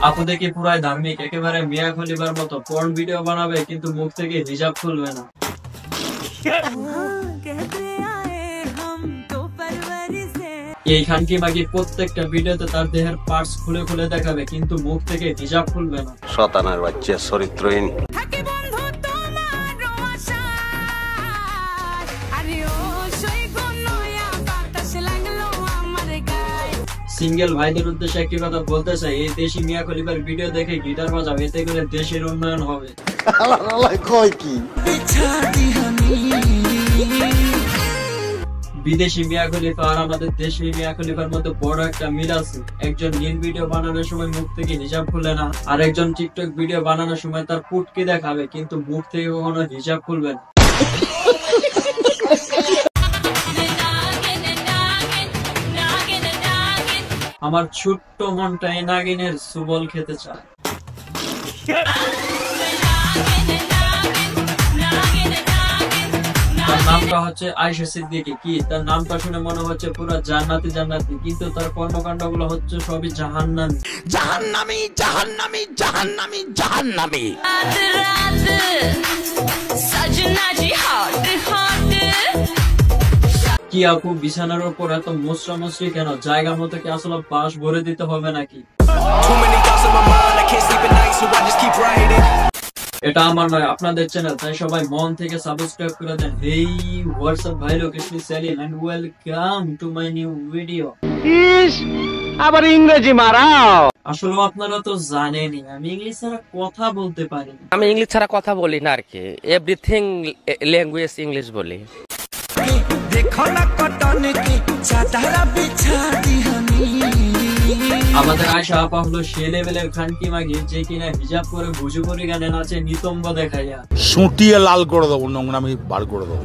আপু দেখি পুরাই ধার্মিক, একেবারে মিয়া খলিফার মতো পর্ন ভিডিও বানাবে কিন্তু মুখ থেকে হিজাব খুলবে না। এই খানকি মাগি প্রত্যেকটা ভিডিওতে তার দেহের পার্টস খুলে খুলে দেখাবে কিন্তু মুখ থেকে হিজাব খুলবে না। শয়তানের বাচ্চা, চরিত্রহীন। সিঙ্গেল ভাইদের উদ্দেশ্যে একটি কথা বলতে চাই, এই দেশি মিয়া খলিফার ভিডিও দেখে গিটার বাজাও, এতে করে দেশের উন্নয়ন হবে। বিদেশি মিয়া খলিফা আর আমাদের দেশি মিয়া খলিফার মধ্যে বড় একটা মিল আছে। একজন নীল ভিডিও বানানোর সময় মুখ থেকে হিজাব খুলে না, আর একজন টিকটক ভিডিও বানানোর সময় তার পুটকি দেখাবে কিন্তু মুখ থেকে কখনো হিজাব খুলবে না। আমার ছোট্ট মনটা এই নাগিনের সুবল খেতে চায়। তার নামটা হচ্ছে আয়েশা সিদ্দিকী। কি তার নামটা শুনে মনে হচ্ছে পুরো জান্নাতি জান্নাতি, কিন্তু তার কর্মকাণ্ড গুলো হচ্ছে সবই জাহান্নামী জাহান্নামী জাহান্নামী জাহান্নামী জাহান্নামী। কি আপু বিছানার উপর এত মুসরামুসরি কেন? জায়গা মতো কি আসলে বাঁশ ভরে দিতে হবে নাকি? এটা আমার নয়, আপনাদের চ্যানেল, তাই সবাই মন থেকে সাবস্ক্রাইব করে দেন। হেই হোয়াটসঅ্যাপ ভাই লোক, it's me Salim and welcome to my new video. আবার ইংরেজি মারাও। আসলে আপনারা তো জানেনই আমি ইংলিশ ছাড়া কথা বলতে পারি না। আমি ইংলিশ ছাড়া কথা বলি না আর কি, এভরিথিং ল্যাঙ্গুয়েজ ইংলিশ বলি। আমাদের আয়েশা আপা হলো সে লেভেলের খানকি মাগি যে কিনা হিজাব করে ভোজপুরি গানে নাচে নিতম্ব দেখাইয়া। সুটিয়ে লাল করে দেবো, নোংরামি বার করে দেবো।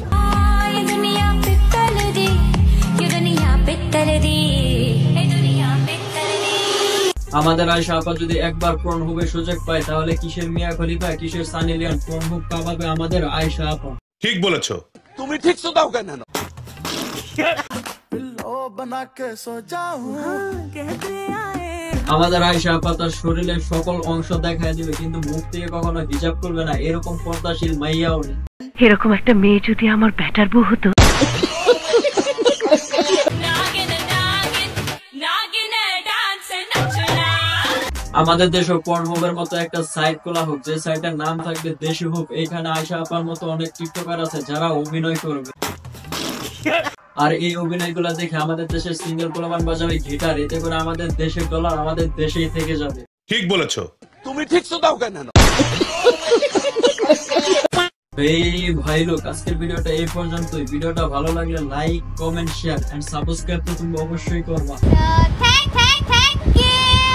আমাদের আয়েশা আপা যদি একবার পর্নহুবের সুযোগ পায় তাহলে কিসের মিয়া খলিফা কিসের সানি লিওন, পর্নহুব পাবে আমাদের আয়েশা আপা। ঠিক বলেছো তুমি ঠিক তো দাও কেন? আমাদের আয়েশা আপা তার শরীরের সকল অংশ দেখায় দিবে কিন্তু মুখ থেকে কখনো হিজাব করবে না, এরকম পর্দাশীল মাইয়াও নেই। এরকম একটা মেয়ে যদি আমার ব্যাটার বউ হতো। আমাদের দেশে পর্নহুবের মতো একটা সাইট খোলা হোক, যে সাইটের নাম থাকবে দেশি হোক। এখানে আয়েশা আপার মতো অনেক টিকটকার আছে যারা অভিনয় করবে, আর এই অভিনয়গুলো দেখে আমাদের দেশের সিঙ্গেল পোলাপান বাজাবে গিটার, এতে করে আমাদের দেশের ডলার আমাদের দেশেই থেকে যাবে। ঠিক বলেছো। তুমি ঠিক তো দাও কেন? এই ভাই লোক, আজকের ভিডিওটা এই পর্যন্তই। ভিডিওটা ভালো লাগলে like comment share and subscribe তো তুমি অবশ্যই করবা। Thank you.